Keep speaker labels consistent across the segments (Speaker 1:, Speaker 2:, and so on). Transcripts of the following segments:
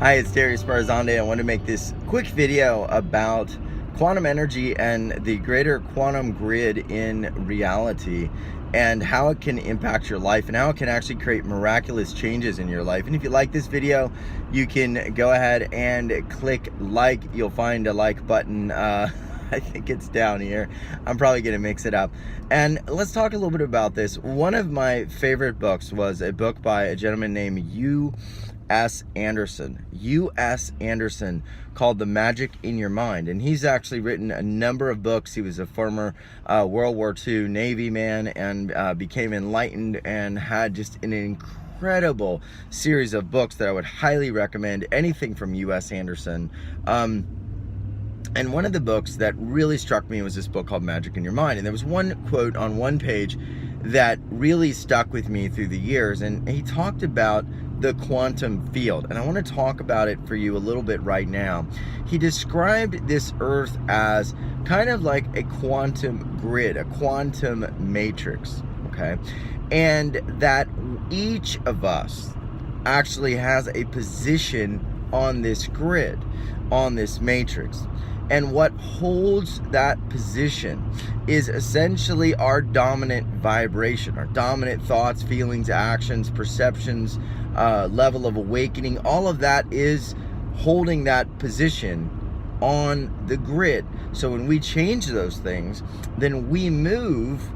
Speaker 1: Hi, it's Darius Barzande. I want to make this quick video about quantum energy and the greater quantum grid in reality and how it can impact your life and how it can actually create miraculous changes in your life. And if you like this video, you can go ahead and click like. You'll find a like button. I think it's down here. I'm probably going to mix it up. And let's talk a little bit about this. One of my favorite books was a book by a gentleman named Uell Andersen. Uell Andersen, called The Magic in Your Mind. And he's actually written a number of books. He was a former World War II Navy man and became enlightened and had just an incredible series of books that I would highly recommend. Anything from Uell Andersen. And one of the books that really struck me was this book called Magic in Your Mind. And there was one quote on one page that really stuck with me through the years. And he talked about the quantum field. And I want to talk about it for you a little bit right now. He described this earth as kind of like a quantum grid, a quantum matrix, okay? And that each of us actually has a position on this grid, on this matrix. And what holds that position is essentially our dominant vibration, our dominant thoughts, feelings, actions, perceptions, level of awakening. All of that is holding that position on the grid. So when we change those things, then we move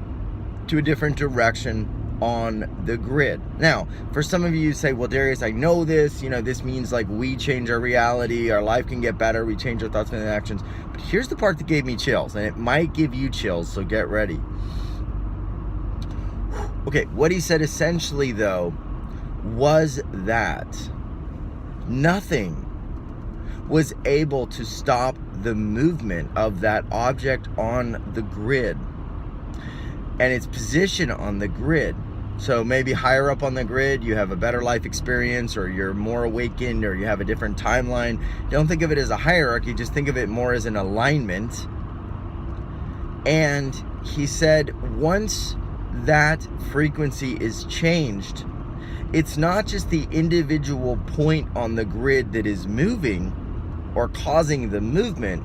Speaker 1: to a different direction on the grid. Now, for some of you say, well, Darius, I know this, this means like we change our reality, our life can get better, we change our thoughts and actions. But here's the part that gave me chills, and it might give you chills, so get ready. Okay, what he said essentially though was that nothing was able to stop the movement of that object on the grid and its position on the grid. So maybe higher up on the grid, you have a better life experience, or you're more awakened, or you have a different timeline. Don't think of it as a hierarchy, just think of it more as an alignment. And he said, once that frequency is changed, it's not just the individual point on the grid that is moving or causing the movement,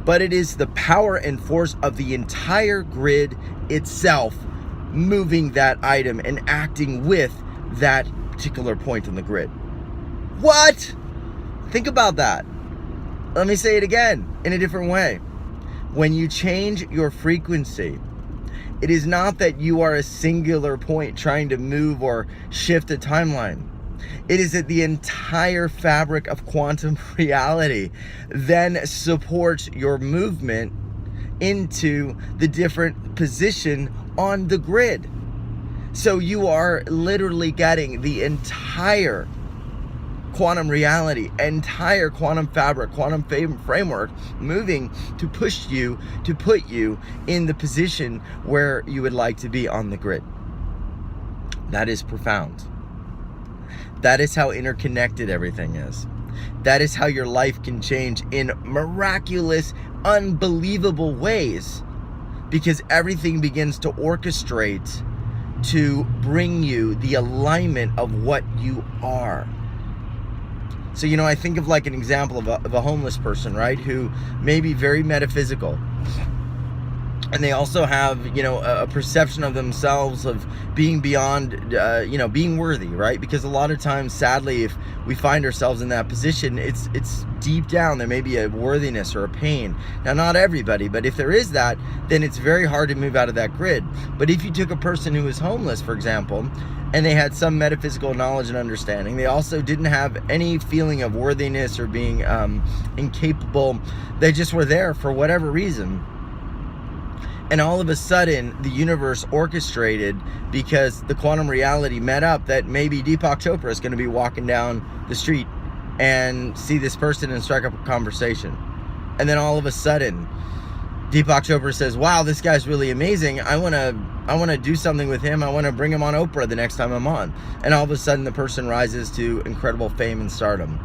Speaker 1: but it is the power and force of the entire grid itself moving that item and acting with that particular point on the grid. What? Think about that. Let me say it again in a different way. When you change your frequency, it is not that you are a singular point trying to move or shift a timeline. It is that the entire fabric of quantum reality then supports your movement into the different position on the grid. So you are literally getting the entire quantum reality, entire quantum fabric, quantum framework moving to push you, to put you in the position where you would like to be on the grid. That is profound. That is how interconnected everything is. That is how your life can change in miraculous, unbelievable ways, because everything begins to orchestrate to bring you the alignment of what you are. So, I think of like an example of a homeless person, right, who may be very metaphysical. And they also have, a perception of themselves of being beyond, being worthy, right? Because a lot of times, sadly, if we find ourselves in that position, it's deep down, there may be a worthiness or a pain. Now, not everybody, but if there is that, then it's very hard to move out of that grid. But if you took a person who was homeless, for example, and they had some metaphysical knowledge and understanding, they also didn't have any feeling of worthiness or being incapable, they just were there for whatever reason. And all of a sudden, the universe orchestrated, because the quantum reality met up, that maybe Deepak Chopra is going to be walking down the street and see this person and strike up a conversation. And then all of a sudden, Deepak Chopra says, wow, this guy's really amazing. I want to do something with him. I want to bring him on Oprah the next time I'm on. And all of a sudden, the person rises to incredible fame and stardom.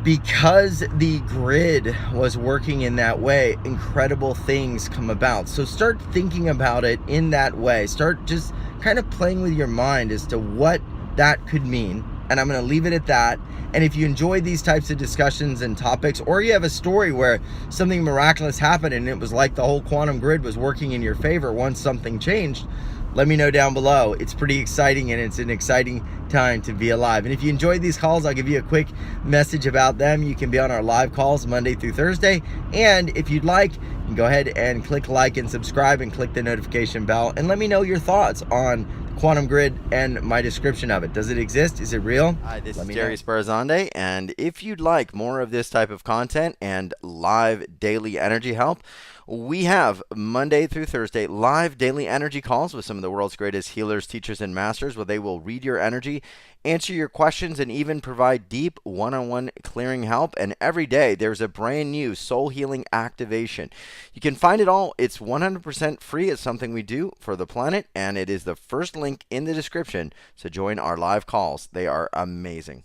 Speaker 1: Because the grid was working in that way, incredible things come about. So start thinking about it in that way. Start just kind of playing with your mind as to what that could mean And I'm going to leave it at that. And if you enjoyed these types of discussions and topics, or you have a story where something miraculous happened and it was like the whole quantum grid was working in your favor once something changed, let me know down below. It's pretty exciting, and it's an exciting time to be alive. And if you enjoyed these calls, I'll give you a quick message about them. You can be on our live calls Monday through Thursday. And if you'd like, you can go ahead and click like and subscribe and click the notification bell and let me know your thoughts on quantum grid and my description of it. Does it exist? Is it real? Hi, this is Jerry Sparzande, and if you'd like more of this type of content and live daily energy help, we have Monday through Thursday live daily energy calls with some of the world's greatest healers, teachers, and masters, where they will read your energy, answer your questions, and even provide deep one-on-one clearing help. And every day there's a brand new soul healing activation. You can find it all. It's 100% free. It's something we do for the planet, and it is the first link in the description. So join our live calls. They are amazing.